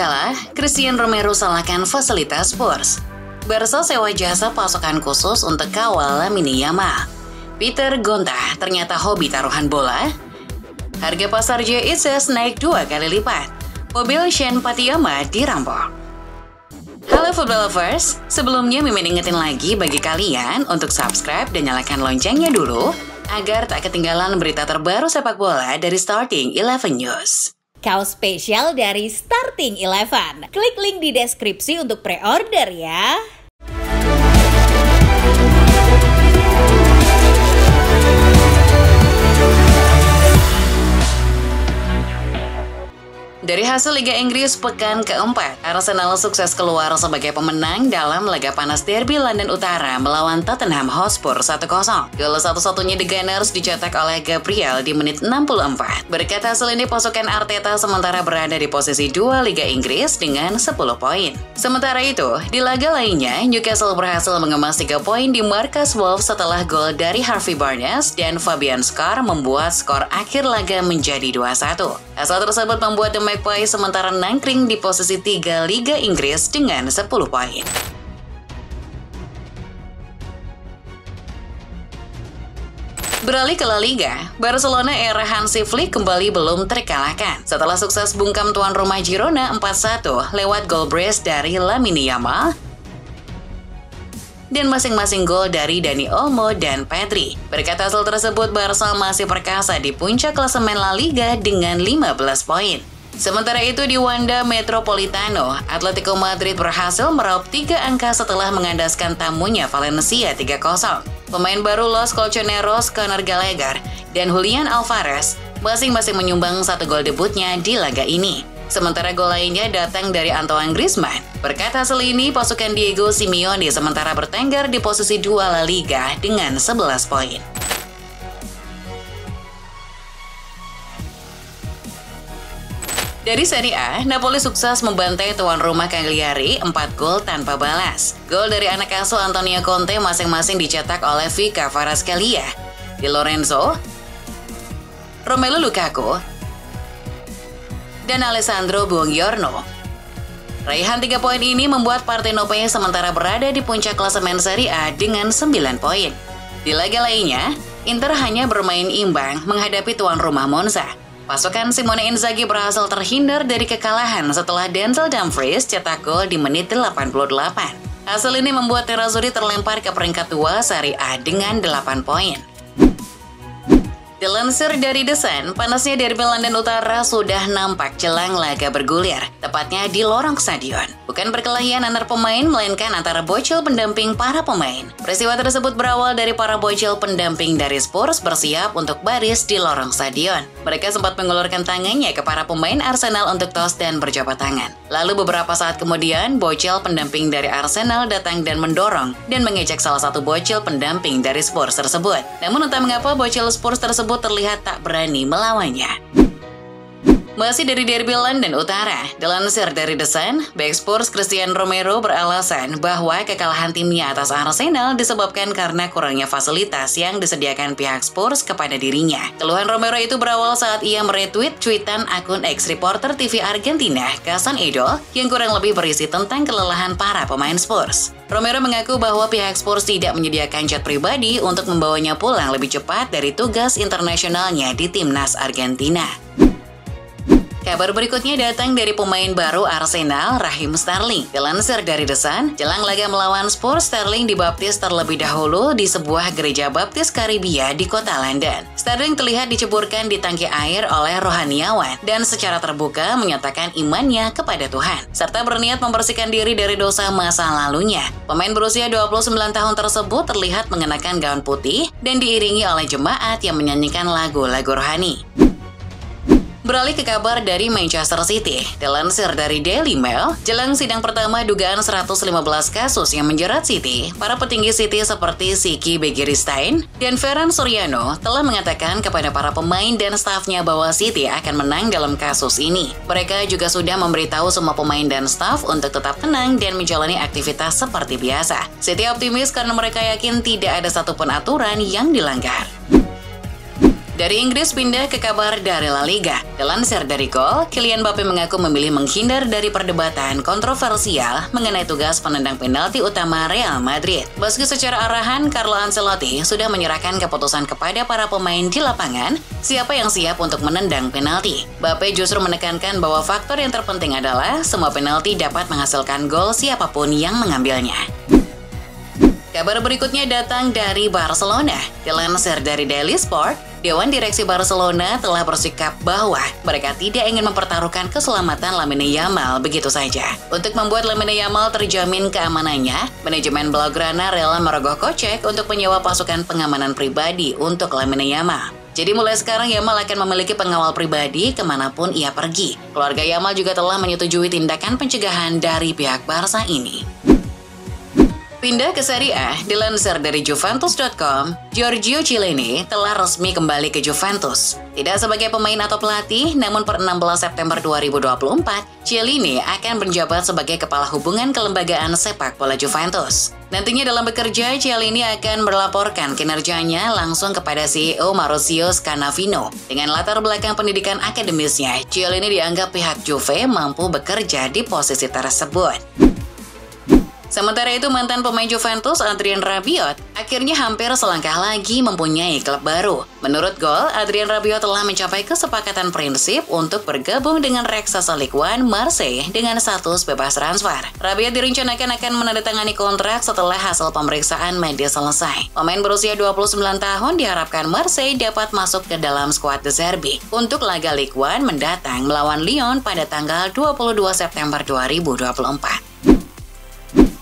kala, Christian Romero salahkan fasilitas Spurs. Barca sewa jasa pasukan khusus untuk kawal Lamine Yamal. Peter Gonta ternyata hobi taruhan bola. Harga pasar JXS naik 2 kali lipat. Mobil Shen Patiyama dirampok. Halo football lovers, sebelumnya Mimin ingetin lagi bagi kalian untuk subscribe dan nyalakan loncengnya dulu agar tak ketinggalan berita terbaru sepak bola dari Starting 11 News. Kaos spesial dari Starting 11. Klik link di deskripsi untuk pre-order ya. Dari hasil Liga Inggris pekan keempat, Arsenal sukses keluar sebagai pemenang dalam laga panas derby London Utara melawan Tottenham Hotspur 1-0. Gol satu-satunya The Gunners dicetak oleh Gabriel di menit 64. Berkat hasil ini, pasukan Arteta sementara berada di posisi 2 Liga Inggris dengan 10 poin. Sementara itu, di laga lainnya, Newcastle berhasil mengemas 3 poin di markas Wolves setelah gol dari Harvey Barnes dan Fabian Schär membuat skor akhir laga menjadi 2-1. Hasil tersebut membuat The Magpies sementara nangkring di posisi 3 Liga Inggris dengan 10 poin. Beralih ke La Liga, Barcelona era Hansi Flick kembali belum terkalahkan setelah sukses bungkam tuan rumah Girona 4-1 lewat gol brace dari Lamine Yamal dan masing-masing gol dari Dani Olmo dan Pedri. Berkat hasil tersebut, Barca masih perkasa di puncak klasemen La Liga dengan 15 poin. Sementara itu di Wanda Metropolitano, Atletico Madrid berhasil meraup 3 angka setelah mengandaskan tamunya Valencia 3-0. Pemain baru Los Colchoneros, Conor Gallagher, dan Julian Alvarez masing-masing menyumbang 1 gol debutnya di laga ini. Sementara gol lainnya datang dari Antoine Griezmann. Berkat hasil ini, pasukan Diego Simeone sementara bertengger di posisi 2 La Liga dengan 11 poin. Dari Serie A, Napoli sukses membantai tuan rumah Cagliari 4 gol tanpa balas. Gol dari anak asuh Antonio Conte masing-masing dicetak oleh Vika Kvaratskhelia, Di Lorenzo, Romelu Lukaku, dan Alessandro Buongiorno. Raihan 3 poin ini membuat Partenope sementara berada di puncak klasemen Serie A dengan 9 poin. Di laga lainnya, Inter hanya bermain imbang menghadapi tuan rumah Monza. Pasukan Simone Inzaghi berhasil terhindar dari kekalahan setelah Denzel Dumfries cetak gol di menit 88. Hasil ini membuat Nerazzurri terlempar ke peringkat 2 Serie A dengan 8 poin. Dilansir dari The Sun, panasnya derby London Utara sudah nampak jelang laga bergulir, tepatnya di lorong stadion. Bukan perkelahian antar pemain, melainkan antara bocil pendamping para pemain. Peristiwa tersebut berawal dari para bocil pendamping dari Spurs bersiap untuk baris di lorong stadion. Mereka sempat mengulurkan tangannya ke para pemain Arsenal untuk tos dan berjabat tangan. Lalu beberapa saat kemudian, bocil pendamping dari Arsenal datang dan mendorong dan mengejek salah satu bocil pendamping dari Spurs tersebut. Namun entah mengapa bocil Spurs tersebut terlihat tak berani melawannya. Masih dari derby London Utara, dilansir dari The Sun, bek Spurs Christian Romero beralasan bahwa kekalahan timnya atas Arsenal disebabkan karena kurangnya fasilitas yang disediakan pihak Spurs kepada dirinya. Keluhan Romero itu berawal saat ia meretweet cuitan akun ex-reporter TV Argentina, Casan Edol, yang kurang lebih berisi tentang kelelahan para pemain Spurs. Romero mengaku bahwa pihak Spurs tidak menyediakan jet pribadi untuk membawanya pulang lebih cepat dari tugas internasionalnya di timnas Argentina. Kabar berikutnya datang dari pemain baru Arsenal, Raheem Sterling. Dilansir dari The Sun, jelang laga melawan Spurs, Sterling dibaptis terlebih dahulu di sebuah gereja baptis Karibia di kota London. Sterling terlihat diceburkan di tangki air oleh rohaniawan dan secara terbuka menyatakan imannya kepada Tuhan, serta berniat membersihkan diri dari dosa masa lalunya. Pemain berusia 29 tahun tersebut terlihat mengenakan gaun putih dan diiringi oleh jemaat yang menyanyikan lagu-lagu rohani. Beralih ke kabar dari Manchester City, dilansir dari Daily Mail, jelang sidang pertama dugaan 115 kasus yang menjerat City, para petinggi City seperti Siki Begiristain dan Ferran Soriano telah mengatakan kepada para pemain dan stafnya bahwa City akan menang dalam kasus ini. Mereka juga sudah memberitahu semua pemain dan staf untuk tetap tenang dan menjalani aktivitas seperti biasa. City optimis karena mereka yakin tidak ada satupun aturan yang dilanggar. Dari Inggris pindah ke kabar dari La Liga. Dilansir dari Gol, Kylian Mbappe mengaku memilih menghindar dari perdebatan kontroversial mengenai tugas penendang penalti utama Real Madrid. Meski secara arahan, Carlo Ancelotti sudah menyerahkan keputusan kepada para pemain di lapangan siapa yang siap untuk menendang penalti. Mbappe justru menekankan bahwa faktor yang terpenting adalah semua penalti dapat menghasilkan gol siapapun yang mengambilnya. Kabar berikutnya datang dari Barcelona. Dilansir dari Daily Sport, Dewan Direksi Barcelona telah bersikap bahwa mereka tidak ingin mempertaruhkan keselamatan Lamine Yamal begitu saja. Untuk membuat Lamine Yamal terjamin keamanannya, manajemen Blaugrana rela merogoh kocek untuk menyewa pasukan pengamanan pribadi untuk Lamine Yamal. Jadi mulai sekarang Yamal akan memiliki pengawal pribadi kemanapun ia pergi. Keluarga Yamal juga telah menyetujui tindakan pencegahan dari pihak Barca ini. Pindah ke Serie A, dilansir dari Juventus.com, Giorgio Chiellini telah resmi kembali ke Juventus. Tidak sebagai pemain atau pelatih, namun per 16 September 2024, Chiellini akan menjabat sebagai kepala hubungan kelembagaan sepak bola Juventus. Nantinya dalam bekerja, Chiellini akan melaporkan kinerjanya langsung kepada CEO Maurizio Scannavino. Dengan latar belakang pendidikan akademisnya, Chiellini dianggap pihak Juve mampu bekerja di posisi tersebut. Sementara itu, mantan pemain Juventus Adrien Rabiot akhirnya hampir selangkah lagi mempunyai klub baru. Menurut Gol, Adrien Rabiot telah mencapai kesepakatan prinsip untuk bergabung dengan raksasa Ligue 1 Marseille dengan status bebas transfer. Rabiot direncanakan akan menandatangani kontrak setelah hasil pemeriksaan medis selesai. Pemain berusia 29 tahun diharapkan Marseille dapat masuk ke dalam skuad De Zerbi untuk laga Ligue 1 mendatang melawan Lyon pada tanggal 22 September 2024.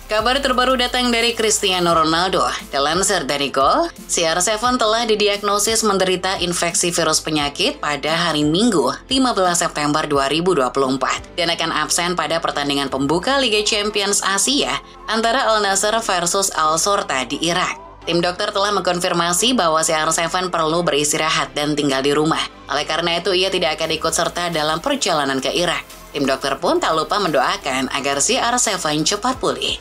Kabar terbaru datang dari Cristiano Ronaldo. Dilansir dari Gol, CR7 telah didiagnosis menderita infeksi virus penyakit pada hari Minggu, 15 September 2024, dan akan absen pada pertandingan pembuka Liga Champions Asia antara Al Nassr versus Al Shorta di Irak. Tim dokter telah mengkonfirmasi bahwa CR7 perlu beristirahat dan tinggal di rumah. Oleh karena itu, ia tidak akan ikut serta dalam perjalanan ke Irak. Tim dokter pun tak lupa mendoakan agar CR7 cepat pulih.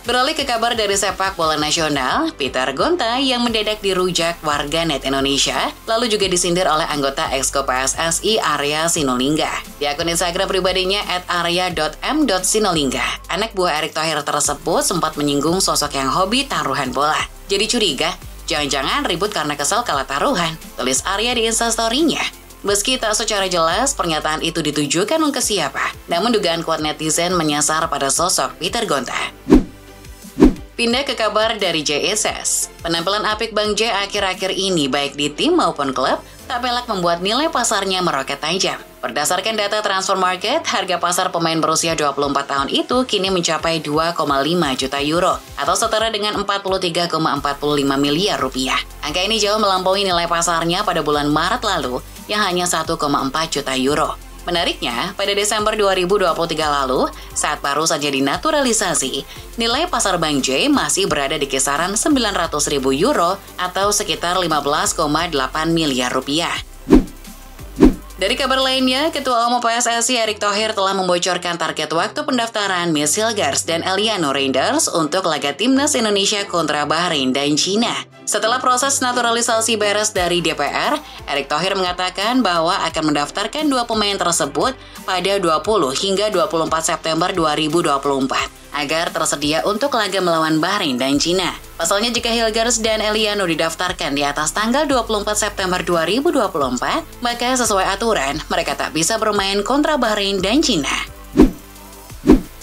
Beralih ke kabar dari sepak bola nasional, Peter Gonta yang mendadak dirujak warganet Indonesia, lalu juga disindir oleh anggota Exco PSSI Arya Sinulinga. Di akun Instagram pribadinya @arya.m.sinolingga, anak buah Erick Thohir tersebut sempat menyinggung sosok yang hobi taruhan bola. Jadi curiga, jangan-jangan ribut karena kesal kalah taruhan, tulis Arya di Instastory-nya. Meski tak secara jelas pernyataan itu ditujukan ke siapa, namun dugaan kuat netizen menyasar pada sosok Peter Gonta. Pindah ke kabar dari JSS. Penampilan apik Bang J akhir-akhir ini baik di tim maupun klub tak pelak membuat nilai pasarnya meroket tajam. Berdasarkan data Transfer Market, harga pasar pemain berusia 24 tahun itu kini mencapai 2,5 juta euro atau setara dengan 43,45 miliar rupiah. Angka ini jauh melampaui nilai pasarnya pada bulan Maret lalu yang hanya 1,4 juta euro. Menariknya, pada Desember 2023 lalu, saat baru saja dinaturalisasi, nilai pasar Bang J masih berada di kisaran 900.000 euro atau sekitar 15,8 miliar rupiah. Dari kabar lainnya, Ketua Umum PSSI Erick Thohir telah membocorkan target waktu pendaftaran Miss Hilgers dan Eliano Reinders untuk laga Timnas Indonesia kontra Bahrain dan Cina. Setelah proses naturalisasi beres dari DPR, Erick Thohir mengatakan bahwa akan mendaftarkan dua pemain tersebut pada 20 hingga 24 September 2024 agar tersedia untuk laga melawan Bahrain dan Cina. Pasalnya jika Hilgers dan Eliano didaftarkan di atas tanggal 24 September 2024, maka sesuai aturan mereka tak bisa bermain kontra Bahrain dan Cina.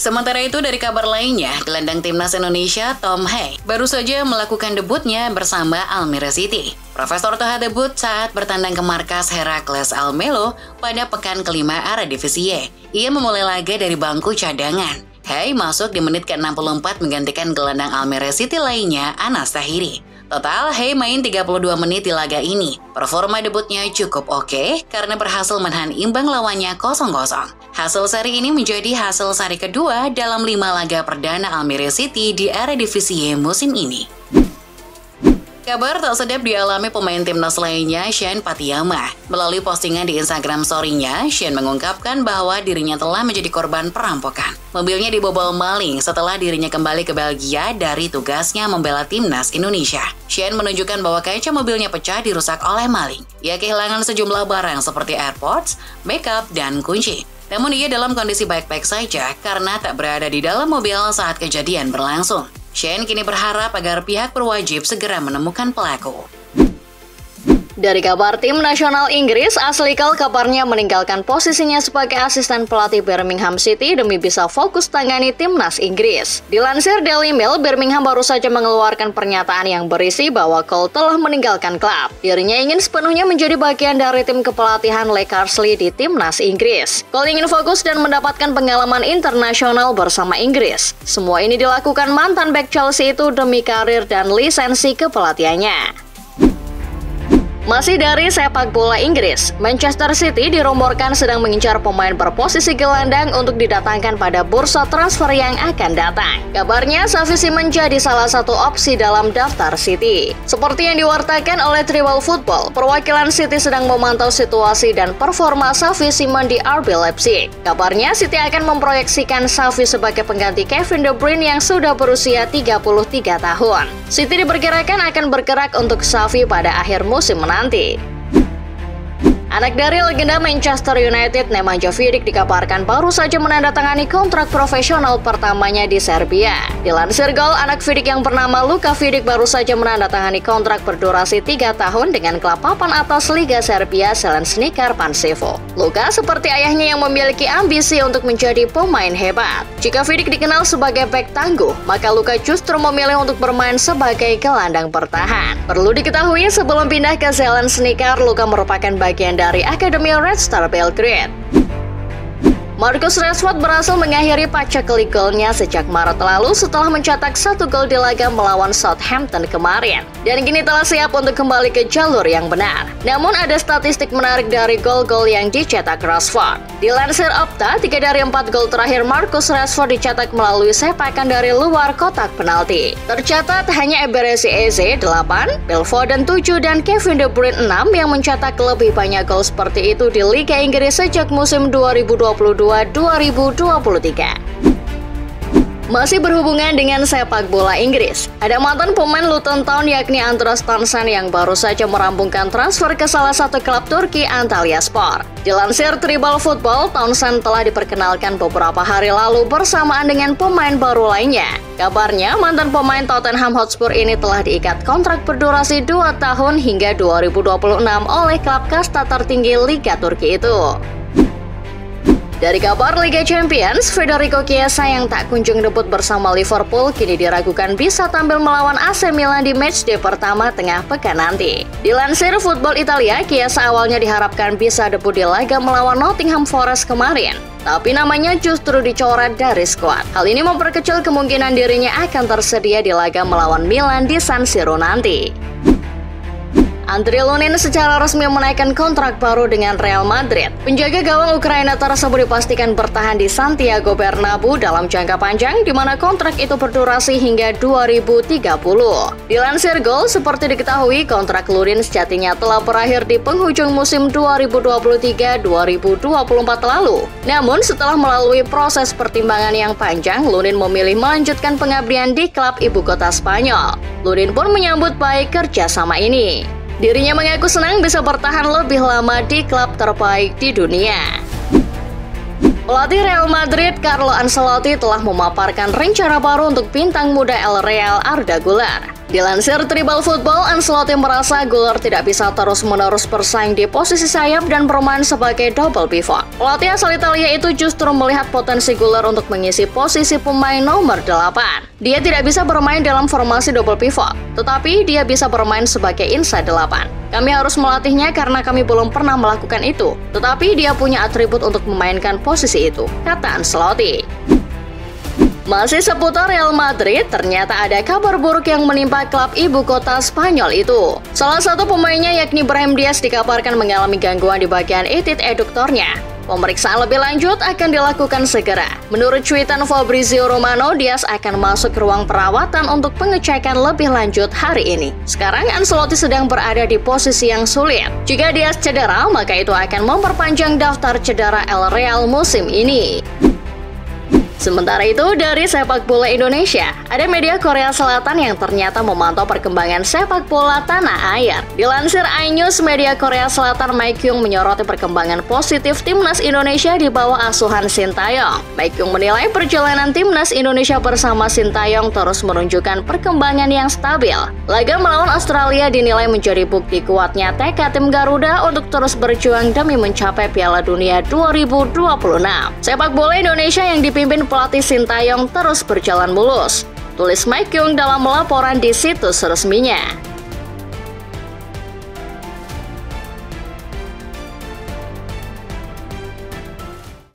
Sementara itu dari kabar lainnya, gelandang timnas Indonesia Tom Hay baru saja melakukan debutnya bersama Almere City. Profesor Toha debut saat bertandang ke markas Heracles Almelo pada pekan kelima Eredivisie. Ia memulai laga dari bangku cadangan. Hay masuk di menit ke-64 menggantikan gelandang Almere City lainnya Anas Tahiri. Total, Hay main 32 menit di laga ini. Performa debutnya cukup oke karena berhasil menahan imbang lawannya 0-0. Hasil seri ini menjadi hasil seri kedua dalam 5 laga perdana Almere City di Eredivisie musim ini. Kabar tak sedap dialami pemain timnas lainnya, Sean Patiyama. Melalui postingan di Instagram story-nya, Sean mengungkapkan bahwa dirinya telah menjadi korban perampokan. Mobilnya dibobol maling setelah dirinya kembali ke Belgia dari tugasnya membela timnas Indonesia. Sean menunjukkan bahwa kaca mobilnya pecah dirusak oleh maling. Ia kehilangan sejumlah barang seperti AirPods, makeup, dan kunci. Namun ia dalam kondisi baik-baik saja karena tak berada di dalam mobil saat kejadian berlangsung. Sean kini berharap agar pihak berwajib segera menemukan pelaku. Dari kabar tim nasional Inggris, Ashley Cole kabarnya meninggalkan posisinya sebagai asisten pelatih Birmingham City demi bisa fokus tangani timnas Inggris. Dilansir Daily Mail, Birmingham baru saja mengeluarkan pernyataan yang berisi bahwa Cole telah meninggalkan klub. Dirinya ingin sepenuhnya menjadi bagian dari tim kepelatihan Lee Carsley di timnas Inggris. Cole ingin fokus dan mendapatkan pengalaman internasional bersama Inggris. Semua ini dilakukan mantan bek Chelsea itu demi karir dan lisensi kepelatihannya. Masih dari sepak bola Inggris, Manchester City dirumorkan sedang mengincar pemain berposisi gelandang untuk didatangkan pada bursa transfer yang akan datang. Kabarnya, Savisi menjadi salah satu opsi dalam daftar City. Seperti yang diwartakan oleh Tribal Football, perwakilan City sedang memantau situasi dan performa Savisi di RB Leipzig. Kabarnya, City akan memproyeksikan Xavi sebagai pengganti Kevin De Bruyne yang sudah berusia 33 tahun. City diperkirakan akan bergerak untuk Xavi pada akhir musim nanti. Anak dari legenda Manchester United, Nemanja Vidic dikabarkan baru saja menandatangani kontrak profesional pertamanya di Serbia. Dilansir Goal, anak Vidic yang bernama Luka Vidic baru saja menandatangani kontrak berdurasi 3 tahun dengan klub papan atas Liga Serbia Selensnikar Pančevo. Luka seperti ayahnya yang memiliki ambisi untuk menjadi pemain hebat. Jika Vidic dikenal sebagai bek tangguh, maka Luka justru memilih untuk bermain sebagai gelandang bertahan. Perlu diketahui, sebelum pindah ke Selensnikar, Luka merupakan bagian dari Akademi Red Star Belgrade. Marcus Rashford berhasil mengakhiri paceklik golnya sejak Maret lalu setelah mencetak 1 gol di laga melawan Southampton kemarin. Dan kini telah siap untuk kembali ke jalur yang benar. Namun ada statistik menarik dari gol-gol yang dicetak Rashford. Dilansir Opta, 3 dari 4 gol terakhir Marcus Rashford dicetak melalui sepakan dari luar kotak penalti. Tercatat hanya Eberechi Eze 8, Phil Foden 7, dan Kevin De Bruyne 6 yang mencetak lebih banyak gol seperti itu di Liga Inggris sejak musim 2022-2023. Masih berhubungan dengan sepak bola Inggris, ada mantan pemain Luton Town yakni Andros Townsend yang baru saja merampungkan transfer ke salah satu klub Turki, Antalyaspor. Dilansir Tribal Football, Townsend telah diperkenalkan beberapa hari lalu bersamaan dengan pemain baru lainnya. Kabarnya, mantan pemain Tottenham Hotspur ini telah diikat kontrak berdurasi 2 tahun hingga 2026 oleh klub kasta tertinggi Liga Turki itu. Dari kabar Liga Champions, Federico Chiesa yang tak kunjung debut bersama Liverpool kini diragukan bisa tampil melawan AC Milan di matchday pertama tengah pekan nanti. Dilansir Football Italia, Chiesa awalnya diharapkan bisa debut di laga melawan Nottingham Forest kemarin, tapi namanya justru dicoret dari skuad. Hal ini memperkecil kemungkinan dirinya akan tersedia di laga melawan Milan di San Siro nanti. Andriy Lunin secara resmi menaikkan kontrak baru dengan Real Madrid. Penjaga gawang Ukraina tersebut dipastikan bertahan di Santiago Bernabeu dalam jangka panjang, di mana kontrak itu berdurasi hingga 2030. Dilansir Goal, seperti diketahui, kontrak Lunin sejatinya telah berakhir di penghujung musim 2023-2024 lalu. Namun, setelah melalui proses pertimbangan yang panjang, Lunin memilih melanjutkan pengabdian di klub ibu kota Spanyol. Lunin pun menyambut baik kerjasama ini. Dirinya mengaku senang bisa bertahan lebih lama di klub terbaik di dunia. Pelatih Real Madrid, Carlo Ancelotti telah memaparkan rencana baru untuk bintang muda El Real Arda Güler. Dilansir Tribal Football, Ancelotti merasa Güler tidak bisa terus-menerus bersaing di posisi sayap dan bermain sebagai double pivot. Pelatih asal Italia itu justru melihat potensi Güler untuk mengisi posisi pemain nomor 8. Dia tidak bisa bermain dalam formasi double pivot, tetapi dia bisa bermain sebagai inside 8. Kami harus melatihnya karena kami belum pernah melakukan itu, tetapi dia punya atribut untuk memainkan posisi itu, kata Ancelotti. Masih seputar Real Madrid, ternyata ada kabar buruk yang menimpa klub ibu kota Spanyol itu. Salah satu pemainnya yakni Brahim Diaz dikabarkan mengalami gangguan di bagian itit eduktornya. Pemeriksaan lebih lanjut akan dilakukan segera. Menurut cuitan Fabrizio Romano, Diaz akan masuk ke ruang perawatan untuk pengecekan lebih lanjut hari ini. Sekarang Ancelotti sedang berada di posisi yang sulit. Jika Diaz cedera, maka itu akan memperpanjang daftar cedera El Real musim ini. Sementara itu, dari sepak bola Indonesia, ada media Korea Selatan yang ternyata memantau perkembangan sepak bola tanah air. Dilansir iNews, media Korea Selatan Maekhyung menyoroti perkembangan positif timnas Indonesia di bawah asuhan Sintayong. Maekhyung menilai perjalanan timnas Indonesia bersama Sintayong terus menunjukkan perkembangan yang stabil. Laga melawan Australia dinilai menjadi bukti kuatnya tekad tim Garuda untuk terus berjuang demi mencapai Piala Dunia 2026. Sepak bola Indonesia yang dipimpin pelatih Sintayong terus berjalan mulus, tulis Maekhyung dalam laporan di situs resminya.